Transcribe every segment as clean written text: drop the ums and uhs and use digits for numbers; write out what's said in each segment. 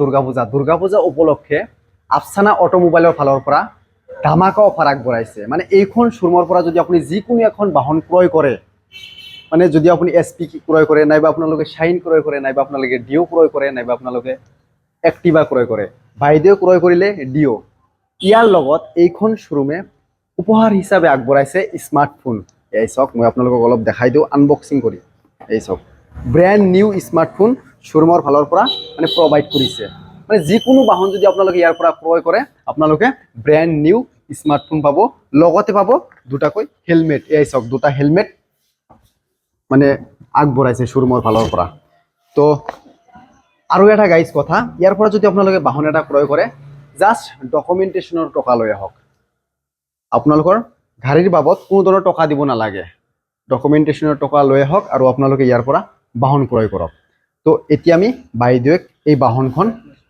দুৰ্গাপূজা উপলক্ষে আফসানা অটোমোবাইলৰ ফালৰ পৰা ধামাকা অফাৰ আগবঢ়াইছে। মানে এইখন শ্বৰুমৰ পৰা যদি আপুনি যিকোনো এখন বাহন ক্ৰয় কৰে, মানে যদি আপুনি SP ক্ৰয় কৰে, নাইবা আপোনালোকে শাইন ক্ৰয় কৰে, নাইবা আপোনালোকে ডিঅ ক্ৰয় কৰে, নাইবা আপোনালোকে এক্টিভা ক্ৰয় কৰে, বাইদেউ ক্ৰয় কৰিলে ডিঅ, ইয়াৰ লগত এইখন শ্বৰুমে উপহাৰ হিচাপে আগবঢ়াইছে স্মাৰ্টফোন। এই চাওক, মই আপোনালোকক অলপ দেখাই দিওঁ আনবক্সিং কৰি। এই চাওক, ব্ৰেণ্ড নিউ স্মাৰ্টফোন শ্বৰুমৰ ফালৰ পৰা মানে প্ৰভাইড কৰিছে। মানে যিকোনো বাহন যদি আপোনালোকে ইয়াৰ পৰা ক্ৰয় কৰে, আপোনালোকে ব্ৰেণ্ড নিউ স্মাৰ্টফোন পাব, লগতে পাব দুটাকৈ হেলমেট। এই চাওক, দুটা হেলমেট মানে আগবঢ়াইছে শ্বৰুমৰ ফালৰ পৰা। তো আৰু এটা গাইজ কথা, ইয়াৰ পৰা যদি আপোনালোকে বাহন এটা ক্ৰয় কৰে, জাষ্ট ডকুমেণ্টেশ্যনৰ টকা লৈ আহক। আপোনালোকৰ গাড়ীৰ বাবদ কোনো ধৰণৰ টকা দিব নালাগে, ডকুমেণ্টেশ্যনৰ টকা লৈ আহক আৰু আপোনালোকে ইয়াৰ পৰা বাহন ক্ৰয় কৰক। তো এতিয়া আমি বাইদেউক এই বাহনখন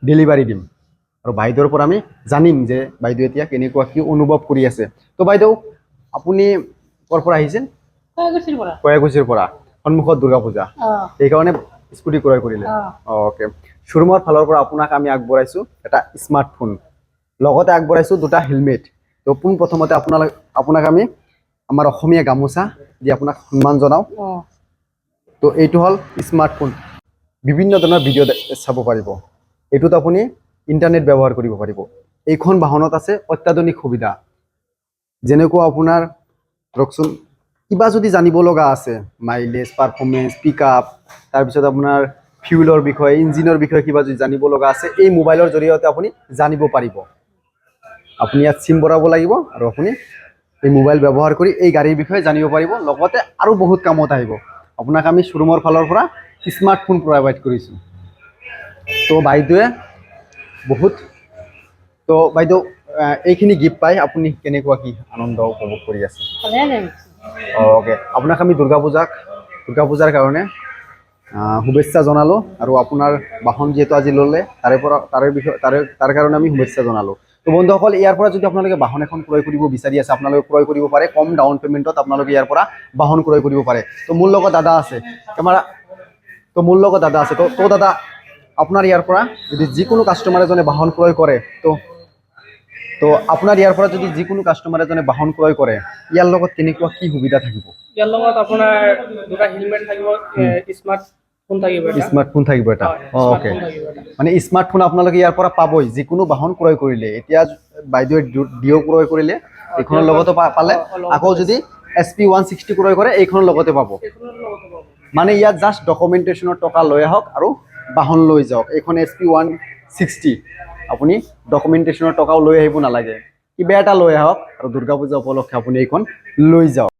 ডেলিভাৰী দিম আৰু বাইদেউৰ পৰা আমি জানিম যে বাইদেউ এতিয়া কেনেকুৱা কি অনুভৱ কৰি আছে। তো বাইদেউ, আপুনি ক'ৰ পৰা আহিছিল? কয়াকুছিৰ পৰা। সন্মুখত দুৰ্গা পূজা, সেইকাৰণে স্কুটি ক্ৰয় কৰিলে। অ'কে, শ্বৰুমৰ ফালৰ পৰা আপোনাক আমি আগবঢ়াইছোঁ এটা স্মাৰ্টফোন, লগতে আগবঢ়াইছোঁ দুটা হেলমেট। তো পোনপ্ৰথমতে আপোনাক আমি আমাৰ অসমীয়া গামোচা দি আপোনাক সন্মান জনাওঁ। তো এইটো হ'ল স্মাৰ্টফোন, বিভিন্ন ধৰণৰ ভিডিঅ' চাব পাৰিব। এইটোত আপুনি ইণ্টাৰনেট ব্যৱহাৰ কৰিব পাৰিব। এইখন বাহনত আছে অত্যাধুনিক সুবিধা, যেনেকুৱা আপোনাৰ ধৰকচোন কিবা যদি জানিব লগা আছে, মাইলেজ, পাৰফৰ্মেঞ্চ, পিক আপ, তাৰপিছত আপোনাৰ ফিউলৰ বিষয়ে, ইঞ্জিনৰ বিষয়ে কিবা যদি জানিব লগা আছে, এই মোবাইলৰ জৰিয়তে আপুনি জানিব পাৰিব। আপুনি ইয়াত চিম ভৰাব লাগিব আৰু আপুনি এই মোবাইল ব্যৱহাৰ কৰি এই গাড়ীৰ বিষয়ে জানিব পাৰিব, লগতে আৰু বহুত কামত আহিব। আপোনাক আমি শ্বৰুমৰ ফালৰ পৰা স্মাৰ্টফোন প্ৰভাইড কৰিছোঁ। তো বাইদেৱে বহুত, তো বাইদেউ এইখিনি গিফ্ট পাই আপুনি কেনেকুৱা কি আনন্দ উপভোগ কৰি আছে? অ'কে, আপোনাক আমি দুৰ্গা পূজাৰ কাৰণে শুভেচ্ছা জনালোঁ আৰু আপোনাৰ বাহন যিহেতু আজি ল'লে, তাৰ কাৰণে আমি শুভেচ্ছা জনালোঁ। তো বন্ধুসকল, ইয়াৰ পৰা যদি আপোনালোকে বাহন এখন ক্ৰয় কৰিব বিচাৰি আছে, আপোনালোকে ক্ৰয় কৰিব পাৰে। কম ডাউন পে'মেণ্টত আপোনালোকে ইয়াৰ পৰা বাহন ক্ৰয় কৰিব পাৰে। তো মোৰ লগত দাদা আছে তো দাদা, আপোনাৰ ইয়াৰ পৰা যদি যিকোনো কাষ্টমাৰ এজনে বাহন ক্ৰয় কৰে, তো আপোনাৰ ইয়াৰ পৰা যদি যিকোনো কাষ্টমাৰ এজনে বাহন ক্ৰয় কৰে, ইয়াৰ লগত কেনেকুৱা কি সুবিধা থাকিব? ইয়াৰ লগত আপোনাৰ দুটা হেলমেট থাকিব, স্মাৰ্টফোন থাকিব এটা। অ'কে, মানে স্মাৰ্টফোন আপোনালোকে ইয়াৰ পৰা পাবই যিকোনো বাহন ক্ৰয় কৰিলে। এতিয়া বাইদেৱে ডিঅ' ক্ৰয় কৰিলে, এইখনৰ লগতো পালে। আকৌ যদি SP 160 ক্ৰয় কৰে, এইখনৰ লগতে পাব। মানে ইয়াত জাষ্ট ডকুমেণ্টেশ্যনৰ টকা লৈ আহক আৰু বাহন লৈ যাওক। এইখন SP 160, আপুনি ডকুমেণ্টেশ্যনৰ টকাও লৈ আহিব নালাগে, কিবা এটা লৈ আহক আৰু দুৰ্গা পূজা উপলক্ষে আপুনি এইখন লৈ যাওক।